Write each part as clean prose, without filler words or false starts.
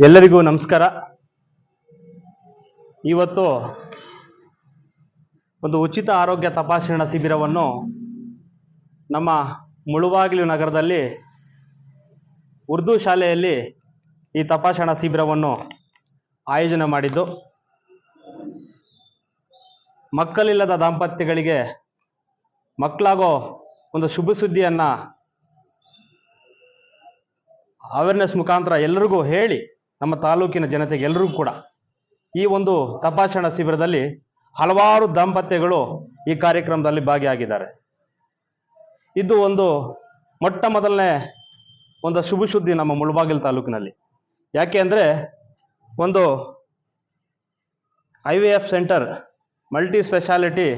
ಎಲ್ಲರಿಗೂ ನಮಸ್ಕಾರ. ಇವತ್ತು ಒಂದು ಉಚಿತ ಆರೋಗ್ಯ ತಪಾಸಣಾ ಶಿಬಿರವನ್ನು ನಮ್ಮ ಮುಳುಬಾಗಿಲು ನಗರದಲ್ಲಿ ಉರ್ದು ಶಾಲೆಯಲ್ಲಿ ಈ ತಪಾಸಣಾ ಶಿಬಿರವನ್ನು ಆಯೋಜನೆ ಮಾಡಿದ್ದು, ಮಕ್ಕಳಿಲ್ಲದ ದಾಂಪತ್ಯಗಳಿಗೆ ಮಕ್ಕಳಾಗೋ ಒಂದು ಶುಭ ಸುದ್ದಿಯನ್ನು ಅವೇರ್ನೆಸ್ ಮುಖಾಂತರ ಎಲ್ಲರಿಗೂ ಹೇಳಿ ನಮ್ಮ ತಾಲೂಕಿನ ಜನತೆಗೆ ಎಲ್ಲರಿಗೂ ಕೂಡ ಈ ಒಂದು ತಪಾಸಣಾ ಶಿಬಿರದಲ್ಲಿ ಹಲವಾರು ದಾಂಪತ್ಯಗಳು ಈ ಕಾರ್ಯಕ್ರಮದಲ್ಲಿ ಭಾಗಿಯಾಗಿದ್ದಾರೆ. ಇದು ಒಂದು ಮೊಟ್ಟ ಮೊದಲನೇ ಒಂದು ಶುಭ ಸುದ್ದಿ ನಮ್ಮ ಮುಳಬಾಗಿಲು ತಾಲೂಕಿನಲ್ಲಿ. ಯಾಕೆ ಅಂದರೆ ಒಂದು IVF ಸೆಂಟರ್ ಮಲ್ಟಿ ಸ್ಪೆಷಾಲಿಟಿ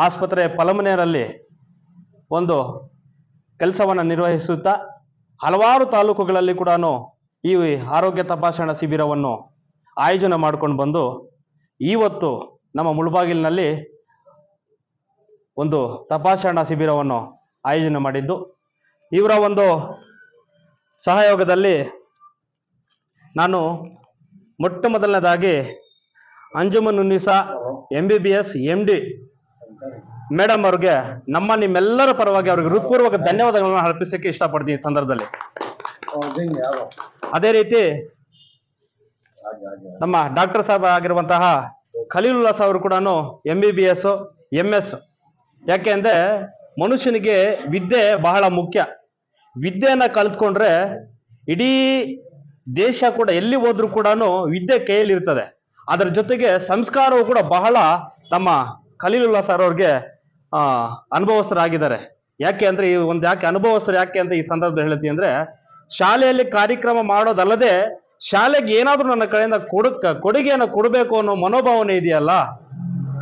ಆಸ್ಪತ್ರೆ ಪಲಮನೇರಲ್ಲಿ ಒಂದು ಕೆಲಸವನ್ನು ನಿರ್ವಹಿಸುತ್ತಾ ಹಲವಾರು ತಾಲೂಕುಗಳಲ್ಲಿ ಕೂಡ ಈ ಆರೋಗ್ಯ ತಪಾಸಣಾ ಶಿಬಿರವನ್ನು ಆಯೋಜನೆ ಮಾಡಿಕೊಂಡು ಬಂದು ಇವತ್ತು ನಮ್ಮ ಮುಳಬಾಗಿಲಿನಲ್ಲಿ ಒಂದು ತಪಾಸಣಾ ಶಿಬಿರವನ್ನು ಆಯೋಜನೆ ಮಾಡಿದ್ದು, ಇವರ ಒಂದು ಸಹಯೋಗದಲ್ಲಿ ನಾನು ಮೊಟ್ಟ ಮೊದಲನೇದಾಗಿ Anjuman Unnisa MBBS MD madam ಅವ್ರಿಗೆ ನಿಮ್ಮೆಲ್ಲರ ಪರವಾಗಿ ಅವ್ರಿಗೆ ಹೃತ್ಪೂರ್ವಕ ಧನ್ಯವಾದಗಳನ್ನು ಅರ್ಪಿಸಕ್ಕೆ ಇಷ್ಟಪಡ್ತೀನಿ ಸಂದರ್ಭದಲ್ಲಿ. ಅದೇ ರೀತಿ ನಮ್ಮ ಡಾಕ್ಟರ್ ಸಾಹೇಬ್ ಆಗಿರುವಂತಹ ಖಲೀಲುಲ್ಲಾ ಅವರು ಕೂಡ MBBS MS. ಯಾಕೆ ಅಂದ್ರೆ ಮನುಷ್ಯನಿಗೆ ವಿದ್ಯೆ ಬಹಳ ಮುಖ್ಯ. ವಿದ್ಯೆಯನ್ನ ಕಲ್ತ್ಕೊಂಡ್ರೆ ಇಡೀ ದೇಶ ಕೂಡ ಎಲ್ಲಿ ಹೋದ್ರೂ ಕೂಡ ವಿದ್ಯೆ ಕೈಯಲ್ಲಿರ್ತದೆ. ಅದರ ಜೊತೆಗೆ ಸಂಸ್ಕಾರವು ಕೂಡ ಬಹಳ ನಮ್ಮ ಖಲೀಲುಲ್ಲಾ ಸರ್ ಅವ್ರಿಗೆ ಅನುಭವಸ್ಥರಾಗಿದ್ದಾರೆ. ಯಾಕೆ ಅಂದ್ರೆ ಈ ಒಂದು ಯಾಕೆ ಅನುಭವಸ್ಥರು ಯಾಕೆ ಅಂತ ಈ ಸಂದರ್ಭದಲ್ಲಿ ಹೇಳ್ತೀನಿ ಅಂದ್ರೆ, ಶಾಲೆಯಲ್ಲಿ ಕಾರ್ಯಕ್ರಮ ಮಾಡೋದಲ್ಲದೆ ಶಾಲೆಗೆ ಏನಾದ್ರೂ ನನ್ನ ಕಡೆಯಿಂದ ಕೊಡುಗೆಯನ್ನು ಕೊಡಬೇಕು ಅನ್ನೋ ಮನೋಭಾವನೆ ಇದೆಯಲ್ಲ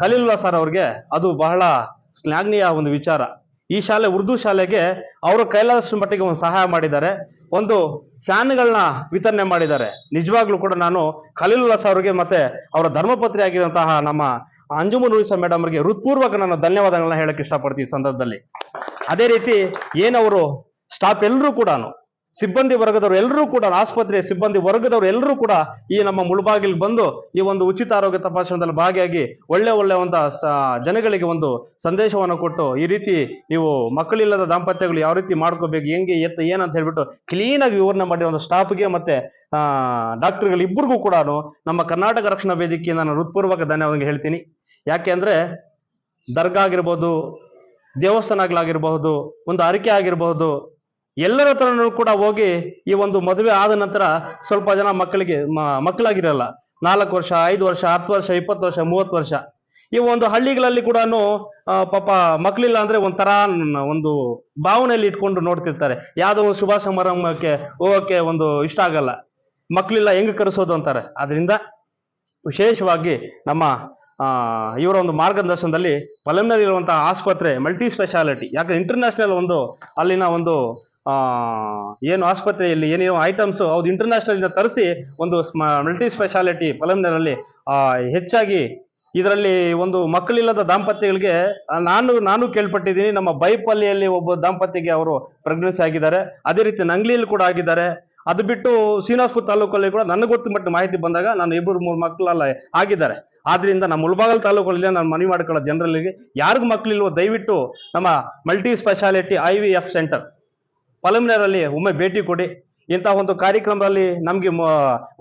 ಖಲೀಲುಲ್ಲಾ ಸರ್ ಅವ್ರಿಗೆ, ಅದು ಬಹಳ ಶ್ಲಾಘನೀಯ ಒಂದು ವಿಚಾರ. ಈ ಶಾಲೆ ಉರ್ದು ಶಾಲೆಗೆ ಅವರು ಕೈಲಾದಷ್ಟು ಮಟ್ಟಿಗೆ ಒಂದು ಸಹಾಯ ಮಾಡಿದ್ದಾರೆ, ಒಂದು ಫ್ಯಾನ್ಗಳನ್ನ ವಿತರಣೆ ಮಾಡಿದ್ದಾರೆ. ನಿಜವಾಗ್ಲೂ ಕೂಡ ನಾನು ಖಲೀಲುಲ್ಲಾ ಸರ್ ಅವ್ರಿಗೆ ಮತ್ತೆ ಅವರ ಧರ್ಮಪತ್ನಿ ಆಗಿರುವಂತಹ ನಮ್ಮ ಅಂಜುಮನ್ ಉನ್ನಿಸಾ ಮೇಡಮ್ ಅವರಿಗೆ ಹೃತ್ಪೂರ್ವಕ ನಾನು ಧನ್ಯವಾದಗಳನ್ನ ಹೇಳಕ್ ಇಷ್ಟಪಡ್ತೀನಿ ಸಂದರ್ಭದಲ್ಲಿ. ಅದೇ ರೀತಿ ಏನವರು ಸ್ಟಾಫ್ ಎಲ್ಲರೂ ಕೂಡ, ಸಿಬ್ಬಂದಿ ವರ್ಗದವರು ಎಲ್ಲರೂ ಕೂಡ, ಆಸ್ಪತ್ರೆ ಸಿಬ್ಬಂದಿ ವರ್ಗದವರು ಎಲ್ಲರೂ ಕೂಡ ಈ ನಮ್ಮ ಮುಳಬಾಗಿಲಿಗೆ ಬಂದು ಈ ಒಂದು ಉಚಿತ ಆರೋಗ್ಯ ತಪಾಸಣೆಯಲ್ಲಿ ಭಾಗಿಯಾಗಿ ಒಳ್ಳೆ ಒಂದು ಜನಗಳಿಗೆ ಒಂದು ಸಂದೇಶವನ್ನು ಕೊಟ್ಟು, ಈ ರೀತಿ ನೀವು ಮಕ್ಕಳಿಲ್ಲದ ದಾಂಪತ್ಯಗಳು ಯಾವ ರೀತಿ ಮಾಡ್ಕೋಬೇಕು, ಹೆಂಗೆ ಏನಂತ ಹೇಳ್ಬಿಟ್ಟು ಕ್ಲೀನಾಗಿ ವಿವರಣೆ ಮಾಡಿ ಒಂದು ಸ್ಟಾಫ್ಗೆ ಮತ್ತೆ ಡಾಕ್ಟರ್ಗಳು ಇಬ್ಬರಿಗೂ ಕೂಡ ನಮ್ಮ ಕರ್ನಾಟಕ ರಕ್ಷಣಾ ವೇದಿಕೆಯಿಂದ ನಾನು ಹೃತ್ಪೂರ್ವಕ ಧನ್ಯವಾದ ಹೇಳ್ತೀನಿ. ಯಾಕೆ ಅಂದ್ರೆ ದರ್ಗಾ ಆಗಿರ್ಬೋದು, ದೇವಸ್ಥಾನಗಳಾಗಿರ್ಬಹುದು, ಒಂದು ಅರಿಕೆ ಆಗಿರಬಹುದು, ಎಲ್ಲರ ಹತ್ರನೂ ಕೂಡ ಹೋಗಿ ಈ ಒಂದು ಮದುವೆ ಆದ ನಂತರ ಸ್ವಲ್ಪ ಜನ ಮಕ್ಕಳಾಗಿರಲ್ಲ, 4 ವರ್ಷ 5 ವರ್ಷ 10 ವರ್ಷ 20 ವರ್ಷ 30 ವರ್ಷ ಈ ಒಂದು ಹಳ್ಳಿಗಳಲ್ಲಿ ಕೂಡ ಪಾಪ ಮಕ್ಕಳಿಲ್ಲ ಅಂದ್ರೆ ಒಂಥರ ಒಂದು ಭಾವನೆಯಲ್ಲಿ ಇಟ್ಕೊಂಡು ನೋಡ್ತಿರ್ತಾರೆ. ಯಾವುದೋ ಒಂದು ಶುಭ ಸಮಾರಂಭಕ್ಕೆ ಹೋಗೋಕೆ ಒಂದು ಇಷ್ಟ ಆಗಲ್ಲ, ಮಕ್ಕಳಿಲ್ಲ ಹೆಂಗ್ ಕರೆಸೋದು ಅಂತಾರೆ. ಅದರಿಂದ ವಿಶೇಷವಾಗಿ ನಮ್ಮ ಇವರ ಒಂದು ಮಾರ್ಗದರ್ಶನದಲ್ಲಿ ಪಲಂನಲ್ಲಿ ಇರುವಂತಹ ಆಸ್ಪತ್ರೆ ಮಲ್ಟಿ ಸ್ಪೆಷಾಲಿಟಿ, ಯಾಕೆ ಇಂಟರ್ನ್ಯಾಷನಲ್ ಒಂದು ಅಲ್ಲಿನ ಒಂದು ಏನು ಆಸ್ಪತ್ರೆಯಲ್ಲಿ ಏನೇನೋ ಐಟಮ್ಸ್ ಹೌದು ಇಂಟರ್ನ್ಯಾಷನಲ್ ಇಂದ ತರಿಸಿ ಒಂದು ಮಲ್ಟಿ ಸ್ಪೆಷಾಲಿಟಿ ಪಲಂನಲ್ಲಿ ಹೆಚ್ಚಾಗಿ ಇದರಲ್ಲಿ ಒಂದು ಮಕ್ಕಳಿಲ್ಲದ ದಾಂಪತ್ಯಗಳಿಗೆ ನಾನು ಕೇಳ್ಪಟ್ಟಿದ್ದೀನಿ. ನಮ್ಮ ಬೈಪಲ್ಲಿಯಲ್ಲಿ ಒಬ್ಬ ದಾಂಪತ್ಯಗೆ ಅವರು ಪ್ರೆಗ್ನೆನ್ಸಿ ಆಗಿದ್ದಾರೆ, ಅದೇ ರೀತಿ ನಂಗ್ಲಿಯಲ್ಲಿ ಕೂಡ ಆಗಿದ್ದಾರೆ. ಅದು ಬಿಟ್ಟು ಶ್ರೀನಿವಾಸಪುರ ತಾಲೂಕಲ್ಲಿ ಕೂಡ ನನಗೆ ಗೊತ್ತು ಮಟ್ಟ ಮಾಹಿತಿ ಬಂದಾಗ ನಾನು 2-3 ಮಕ್ಕಳೆಲ್ಲ ಆಗಿದ್ದಾರೆ. ಆದ್ರಿಂದ ನಮ್ಮ ಮುಳಬಾಗಿಲು ತಾಲೂಕಲ್ಲಿ ನಾನು ಮನವಿ ಮಾಡ್ಕೊಳ್ಳೋ ಜನರಲ್ಲಿಗೆ, ಯಾರಿಗೂ ಮಕ್ಕಳಿಲ್ವೋ ದಯವಿಟ್ಟು ನಮ್ಮ ಮಲ್ಟಿ ಸ್ಪೆಷಾಲಿಟಿ IVF ಸೆಂಟರ್ ಪಲಂನೇರಲ್ಲಿ ಒಮ್ಮೆ ಭೇಟಿ ಕೊಡಿ. ಇಂತಹ ಒಂದು ಕಾರ್ಯಕ್ರಮದಲ್ಲಿ ನಮ್ಗೆ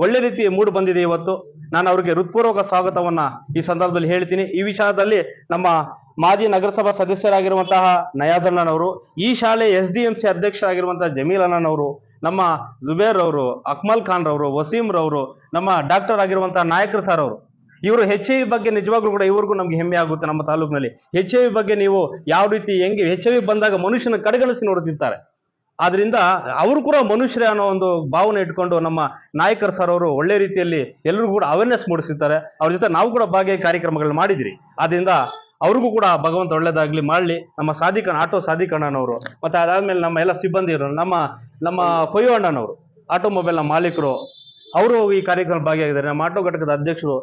ಒಳ್ಳೆ ರೀತಿ ಮೂಡು ಬಂದಿದೆ. ಇವತ್ತು ನಾನು ಅವ್ರಿಗೆ ಹೃತ್ಪೂರ್ವಕ ಸ್ವಾಗತವನ್ನ ಈ ಸಂದರ್ಭದಲ್ಲಿ ಹೇಳ್ತೀನಿ. ಈ ವಿಷಯದಲ್ಲಿ ನಮ್ಮ ಮಾಜಿ ನಗರಸಭಾ ಸದಸ್ಯರಾಗಿರುವಂತಹ ನಯಾಜಣ್ಣನವರು, ಈ ಶಾಲೆ SDMC ಅಧ್ಯಕ್ಷರಾಗಿರುವಂತಹ ಜಮೀಲ್ ಅಣ್ಣನವರು, ನಮ್ಮ ಜುಬೇರ್ ಅವರು, ಅಕ್ಮಲ್ ಖಾನ್ ರವರು, ವಸೀಂ ರವರು, ನಮ್ಮ ಡಾಕ್ಟರ್ ಆಗಿರುವಂತಹ ನಾಯಕರ್ ಸರ್ ಅವರು, ಇವರು HIV ಬಗ್ಗೆ ನಿಜವಾಗ್ಲೂ ಕೂಡ ಇವ್ರಿಗೂ ನಮ್ಗೆ ಹೆಮ್ಮೆ ಆಗುತ್ತೆ. ನಮ್ಮ ತಾಲೂಕಿನಲ್ಲಿ HIV ಬಗ್ಗೆ ನೀವು ಯಾವ ರೀತಿ ಹೆಂಗೆ HIV ಬಂದಾಗ ಮನುಷ್ಯನ ಕಡೆಗಣಿಸಿ ನೋಡುತ್ತಿರ್ತಾರೆ. ಆದ್ರಿಂದ ಅವರು ಕೂಡ ಮನುಷ್ಯರೇ ಅನ್ನೋ ಒಂದು ಭಾವನೆ ಇಟ್ಕೊಂಡು ನಮ್ಮ ನಾಯಕರ್ ಸರ್ ಅವರು ಒಳ್ಳೆ ರೀತಿಯಲ್ಲಿ ಎಲ್ಲರಿಗೂ ಕೂಡ ಅವೇರ್ನೆಸ್ ಮೂಡಿಸಿರ್ತಾರೆ. ಅವ್ರ ಜೊತೆ ನಾವು ಕೂಡ ಭಾಗಿ ಕಾರ್ಯಕ್ರಮಗಳನ್ನ ಮಾಡಿದ್ರಿ. ಆದ್ರಿಂದ ಅವ್ರಿಗೂ ಕೂಡ ಭಗವಂತ ಒಳ್ಳೇದಾಗ್ಲಿ ಮಾಡಲಿ. ನಮ್ಮ ಆಟೋ ಸಾದಿಕ್ ಅಣ್ಣನವರು, ಮತ್ತೆ ಅದಾದ್ಮೇಲೆ ನಮ್ಮ ಎಲ್ಲ ಸಿಬ್ಬಂದಿಯರು, ನಮ್ಮ ಕೊಯ್ಯೋ ಅಣ್ಣನವರು, ಆಟೋಮೊಬೈಲ್ನ ಮಾಲೀಕರು, ಅವರು ಈ ಕಾರ್ಯಕ್ರಮ ಭಾಗಿಯಾಗಿದ್ದಾರೆ. ನಮ್ಮ ಆಟೋ ಘಟಕದ ಅಧ್ಯಕ್ಷರು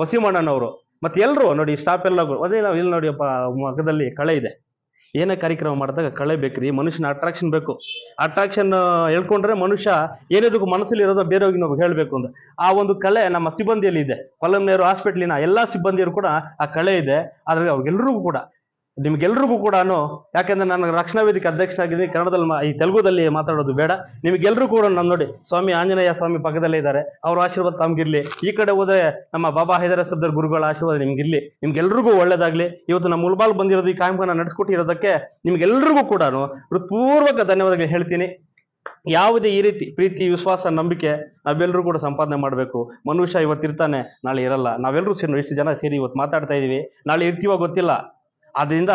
ವಸೀಂ ಅಣ್ಣನವರು, ಮತ್ತೆ ಎಲ್ಲರೂ ನೋಡಿ ಸ್ಟಾಫ್ ಎಲ್ಲ ಅದೇ ನಾವು ಇಲ್ಲಿ ನೋಡಿಯಪ್ಪ ಮಗದಲ್ಲಿ ಕಳೆ ಇದೆ. ಏನೇ ಕಾರ್ಯಕ್ರಮ ಮಾಡಿದಾಗ ಕಳೆ ಬೇಕ್ರಿ, ಮನುಷ್ಯನ ಅಟ್ರಾಕ್ಷನ್ ಬೇಕು. ಅಟ್ರಾಕ್ಷನ್ ಹೇಳ್ಕೊಂಡ್ರೆ ಮನುಷ್ಯ ಏನೇದಕ್ಕೂ ಮನಸ್ಸಲ್ಲಿ ಇರೋದು ಬೇರೆ ಹೋಗಿ ನಾವು ಹೇಳಬೇಕು ಅಂತ. ಆ ಒಂದು ಕಲೆ ನಮ್ಮ ಸಿಬ್ಬಂದಿಯಲ್ಲಿ ಇದೆ. ಪಲ್ಲಂನೇರು ಹಾಸ್ಪಿಟ್ಲಿನ ಎಲ್ಲಾ ಸಿಬ್ಬಂದಿಯರು ಕೂಡ ಆ ಕಲೆ ಇದೆ. ಆದ್ರೆ ಅವ್ರಿಗೆಲ್ರಿಗೂ ಕೂಡ, ನಿಮ್ಗೆಲ್ರಿಗೂ ಕೂಡ, ಯಾಕಂದ್ರೆ ನಾನು ರಕ್ಷಣಾ ವೇದಿಕೆ ಅಧ್ಯಕ್ಷನಾಗಿದ್ದೀನಿ, ಕನ್ನಡದಲ್ಲಿ ಈ ತೆಲುಗುದಲ್ಲಿ ಮಾತಾಡೋದು ಬೇಡ. ನಿಮ್ಗೆಲ್ರಿಗೂ ಕೂಡ ನಾನು ನೋಡಿ, ಸ್ವಾಮಿ ಆಂಜನೇಯ ಸ್ವಾಮಿ ಪಕ್ಕದಲ್ಲೇ ಇದ್ದಾರೆ, ಅವ್ರ ಆಶೀರ್ವಾದ ತಮ್ಗಿರ್ಲಿ. ಈ ಕಡೆ ಹೋದ್ರೆ ನಮ್ಮ ಬಾಬಾ ಹೈದರ ಸಬ್ದರ್ ಗುರುಗಳ ಆಶೀರ್ವಾದ ನಿಮ್ಗಿರ್ಲಿ. ನಿಮ್ಗೆಲ್ರಿಗೂ ಒಳ್ಳೇದಾಗ್ಲಿ. ಇವತ್ತು ನಮ್ಮ ಮುಲ್ಬಾಲ್ ಬಂದಿರೋದು, ಈ ಕಾರ್ಯಕ್ರಮ ನಡೆಸ್ಕೊಟ್ಟಿರೋದಕ್ಕೆ ನಿಮ್ಗೆಲ್ರಿಗೂ ಕೂಡ ಹೃತ್ಪೂರ್ವಕ ಧನ್ಯವಾದಗಳು ಹೇಳ್ತೀನಿ. ಯಾವುದೇ ಈ ರೀತಿ ಪ್ರೀತಿ, ವಿಶ್ವಾಸ, ನಂಬಿಕೆ ನಾವೆಲ್ಲರೂ ಕೂಡ ಸಂಪಾದನೆ ಮಾಡಬೇಕು. ಮನುಷ್ಯ ಇವತ್ತಿರ್ತಾನೆ, ನಾಳೆ ಇರಲ್ಲ. ನಾವೆಲ್ಲರೂ ಸೇರಿ ಇಷ್ಟು ಜನ ಸೇರಿ ಇವತ್ತು ಮಾತಾಡ್ತಾ ಇದೀವಿ, ನಾಳೆ ಇರ್ತೀವೋ ಗೊತ್ತಿಲ್ಲ. ಆದ್ರಿಂದ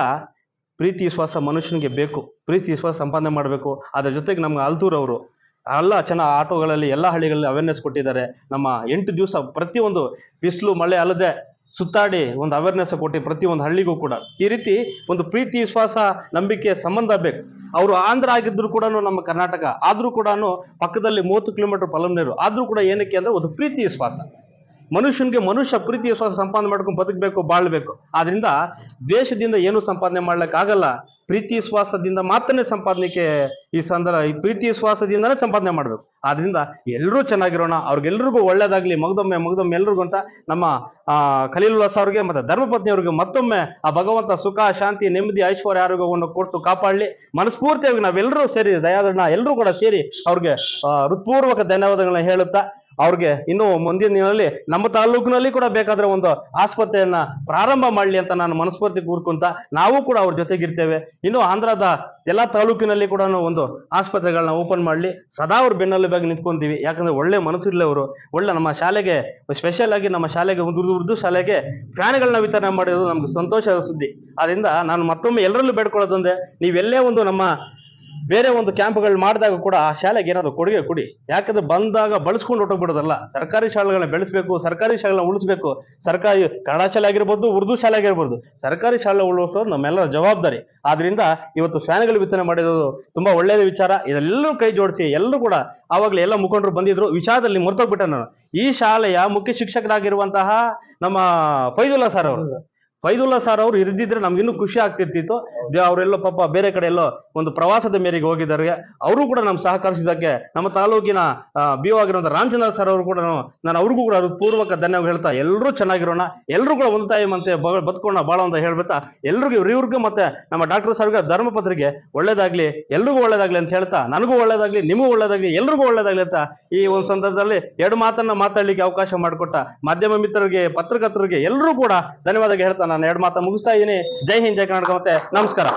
ಪ್ರೀತಿ ವಿಶ್ವಾಸ ಮನುಷ್ಯನಿಗೆ ಬೇಕು. ಪ್ರೀತಿ ವಿಶ್ವಾಸ ಸಂಪಾದನೆ ಮಾಡಬೇಕು. ಅದ್ರ ಜೊತೆಗೆ ನಮ್ಗೆ ಅಲ್ತೂರ್ ಅವರು ಎಲ್ಲ ಚೆನ್ನಾಗಿ ಆಟೋಗಳಲ್ಲಿ ಎಲ್ಲ ಹಳ್ಳಿಗಳಲ್ಲಿ ಅವೇರ್ನೆಸ್ ಕೊಟ್ಟಿದ್ದಾರೆ. ನಮ್ಮ 8 ದಿವಸ ಪ್ರತಿಯೊಂದು ಬಿಸಿಲು ಮಳೆ ಅಲ್ಲದೆ ಸುತ್ತಾಡಿ ಒಂದು ಅವೇರ್ನೆಸ್ ಕೊಟ್ಟು ಪ್ರತಿಯೊಂದು ಹಳ್ಳಿಗೂ ಕೂಡ ಈ ರೀತಿ ಒಂದು ಪ್ರೀತಿ ವಿಶ್ವಾಸ ನಂಬಿಕೆ ಸಂಬಂಧ ಬೇಕು. ಅವರು ಆಂಧ್ರ ಆಗಿದ್ರು ಕೂಡ ನಮ್ಮ ಕರ್ನಾಟಕ ಆದ್ರೂ ಕೂಡ ಪಕ್ಕದಲ್ಲಿ 30 ಕಿಲೋಮೀಟರ್ ಪಲಂನೇರು ಆದ್ರೂ ಕೂಡ ಏನಕ್ಕೆ ಅಂದ್ರೆ ಒಂದು ಪ್ರೀತಿ ವಿಶ್ವಾಸ. ಮನುಷ್ಯ ಪ್ರೀತಿ ವಿಶ್ವಾಸ ಸಂಪಾದನೆ ಮಾಡ್ಕೊಂಡು ಬದುಕಬೇಕು, ಬಾಳ್ಬೇಕು. ಆದ್ರಿಂದ ದೇಶದಿಂದ ಏನು ಸಂಪಾದನೆ ಮಾಡ್ಲಿಕ್ಕೆ ಆಗಲ್ಲ. ಪ್ರೀತಿ ವಿಶ್ವಾಸದಿಂದ ಮಾತ್ರನೇ ಸಂಪಾದನೆಗೆ ಈ ಪ್ರೀತಿ ವಿಶ್ವಾಸದಿಂದನೇ ಸಂಪಾದನೆ ಮಾಡ್ಬೇಕು. ಆದ್ರಿಂದ ಎಲ್ಲರೂ ಚೆನ್ನಾಗಿರೋಣ, ಅವ್ರಿಗೆಲ್ರಿಗೂ ಒಳ್ಳೇದಾಗ್ಲಿ. ಮಗದೊಮ್ಮೆ ಎಲ್ರಿಗೂ ಅಂತ ನಮ್ಮ ಖಲೀಲುಲ್ಲಾ ಅವ್ರಿಗೆ ಮತ್ತೆ ಧರ್ಮಪತ್ನಿ ಅವ್ರಿಗೆ ಮತ್ತೊಮ್ಮೆ ಆ ಭಗವಂತ ಸುಖ, ಶಾಂತಿ, ನೆಮ್ಮದಿ, ಐಶ್ವರ್ಯ, ಆರೋಗ್ಯವನ್ನು ಕೊಟ್ಟು ಕಾಪಾಡಲಿ. ಮನಸ್ಫೂರ್ತಿಯಾಗಿ ನಾವೆಲ್ಲರೂ ಸೇರಿ ದಯಾದರಣ ಎಲ್ಲರೂ ಕೂಡ ಸೇರಿ ಅವ್ರಿಗೆ ಹೃತ್ಪೂರ್ವಕ ಧನ್ಯವಾದಗಳನ್ನ ಹೇಳುತ್ತಾ, ಅವ್ರಿಗೆ ಇನ್ನು ಮುಂದಿನ ದಿನಗಳಲ್ಲಿ ನಮ್ಮ ತಾಲೂಕಿನಲ್ಲಿ ಕೂಡ ಬೇಕಾದ್ರೆ ಒಂದು ಆಸ್ಪತ್ರೆಯನ್ನ ಪ್ರಾರಂಭ ಮಾಡಲಿ ಅಂತ ನಾನು ಮನಸ್ಫೂರ್ತಿ ಕೂರ್ಕೊಂತ, ನಾವು ಕೂಡ ಅವ್ರ ಜೊತೆಗಿರ್ತೇವೆ. ಇನ್ನು ಆಂಧ್ರದ ಎಲ್ಲಾ ತಾಲೂಕಿನಲ್ಲಿ ಕೂಡ ಒಂದು ಆಸ್ಪತ್ರೆಗಳನ್ನ ಓಪನ್ ಮಾಡಲಿ. ಸದಾ ಅವ್ರ ಬೆನ್ನಲ್ಲಿ ಬಗ್ಗೆ ನಿಂತ್ಕೊಂತೀವಿ. ಯಾಕಂದ್ರೆ ಒಳ್ಳೆ ಮನಸ್ಸಿರ್ಲಿ ಅವರು. ಒಳ್ಳೆ ನಮ್ಮ ಶಾಲೆಗೆ ಸ್ಪೆಷಲ್ ಆಗಿ ನಮ್ಮ ಶಾಲೆಗೆ ಉರ್ದು ಶಾಲೆಗೆ ಫ್ಯಾನ್ಗಳನ್ನ ವಿತರಣೆ ಮಾಡಿರೋದು ನಮ್ಗೆ ಸಂತೋಷದ ಸುದ್ದಿ. ಅದರಿಂದ ನಾನು ಮತ್ತೊಮ್ಮೆ ಎಲ್ಲರಲ್ಲೂ ಬೇಡ್ಕೊಳ್ಳೋದಂದ್ರೆ, ನೀವೆಲ್ಲೇ ಒಂದು ನಮ್ಮ ಬೇರೆ ಒಂದು ಕ್ಯಾಂಪ್ಗಳು ಮಾಡಿದಾಗ ಕೂಡ ಆ ಶಾಲೆಗೆ ಏನಾದ್ರು ಕೊಡುಗೆ ಕೊಡಿ. ಯಾಕಂದ್ರೆ ಬಂದಾಗ ಬಳಸ್ಕೊಂಡು ಹೊಟ್ಟೋಗ್ಬಿಡೋದಲ್ಲ. ಸರ್ಕಾರಿ ಶಾಲೆಗಳನ್ನ ಬೆಳೆಸಬೇಕು, ಸರ್ಕಾರಿ ಶಾಲೆಗಳನ್ನ ಉಳಿಸ್ಬೇಕು. ಸರ್ಕಾರಿ ಕನ್ನಡ ಶಾಲೆ ಆಗಿರ್ಬೋದು, ಉರ್ದು ಶಾಲೆ ಆಗಿರ್ಬೋದು, ಸರ್ಕಾರಿ ಶಾಲೆ ಉಳಿಸೋದು ನಮ್ಮೆಲ್ಲರ ಜವಾಬ್ದಾರಿ. ಆದ್ರಿಂದ ಇವತ್ತು ಫ್ಯಾನ್ಗಳು ವಿತರಣೆ ಮಾಡಿರೋದು ತುಂಬಾ ಒಳ್ಳೆಯ ವಿಚಾರ. ಇದೆಲ್ಲರೂ ಕೈ ಜೋಡಿಸಿ ಎಲ್ಲರೂ ಕೂಡ, ಆವಾಗಲೇ ಎಲ್ಲ ಮುಖಂಡರು ಬಂದಿದ್ರು. ವಿಚಾರದಲ್ಲಿ ಮರ್ತೋಗ್ಬಿಟ್ಟೆ ನಾನು. ಈ ಶಾಲೆಯ ಮುಖ್ಯ ಶಿಕ್ಷಕರಾಗಿರುವಂತಹ ನಮ್ಮ ಫೈದುಲ್ಲಾ ಸರ್ ಅವರು ಇರ್ದಿದ್ರೆ ನಮ್ಗಿನ್ನೂ ಖುಷಿ ಆಗ್ತಿರ್ತಿತ್ತು. ಅವರೆಲ್ಲೋ ಪಾಪ ಬೇರೆ ಕಡೆ ಎಲ್ಲೋ ಒಂದು ಪ್ರವಾಸದ ಮೇರೆಗೆ ಹೋಗಿದ್ದಾರೆ. ಅವರು ಕೂಡ ನಮ್ಗೆ ಸಹಕರಿಸಿದ್ದಕ್ಕೆ ನಮ್ಮ ತಾಲೂಕಿನ ಬಿ ಒ ಆಗಿರುವಂತಹ ರಾಮಚಂದ್ರ ಸರ್ ಅವರು ಕೂಡ ನಾನು ಅವ್ರಿಗೂ ಕೂಡ ಪೂರ್ವಕ ಧನ್ಯವಾದ ಹೇಳ್ತಾ, ಎಲ್ಲರೂ ಚೆನ್ನಾಗಿರೋಣ, ಎಲ್ಲರೂ ಕೂಡ ಒಂದು ತಾಯಿ ಮತ್ತೆ ಬದುಕೋಣ ಬಾಳ ಅಂತ ಹೇಳ್ಬಿಡ್ತಾ, ಎಲ್ರಿಗೂ ಇವ್ರಿಗೂ ಮತ್ತೆ ನಮ್ಮ ಡಾಕ್ಟರ್ ಸರ್ಗೆ ಧರ್ಮಪತ್ರಿಗೆ ಒಳ್ಳೇದಾಗ್ಲಿ, ಎಲ್ರಿಗೂ ಒಳ್ಳೇದಾಗ್ಲಿ ಅಂತ ಹೇಳ್ತಾ, ನನಗೂ ಒಳ್ಳೇದಾಗ್ಲಿ, ನಿಮಗೂ ಒಳ್ಳೇದಾಗ್ಲಿ, ಎಲ್ರಿಗೂ ಒಳ್ಳೇದಾಗ್ಲಿ ಅಂತ ಈ ಒಂದು ಸಂದರ್ಭದಲ್ಲಿ 2 ಮಾತನ್ನ ಮಾತಾಡ್ಲಿಕ್ಕೆ ಅವಕಾಶ ಮಾಡಿಕೊಟ್ಟ ಮಾಧ್ಯಮ ಮಿತ್ರರಿಗೆ, ಪತ್ರಕರ್ತರಿಗೆ ಎಲ್ಲರೂ ಕೂಡ ಧನ್ಯವಾದ ಹೇಳ್ತಾ ನಾನು 2 ಮಾತು ಮುಗಿಸ್ತಾ ಇದ್ದೀನಿ. ಜೈ ಹಿಂದ್, ಜೈ ಕರ್ನಾಟಕ, ಮತ್ತೆ ನಮಸ್ಕಾರ.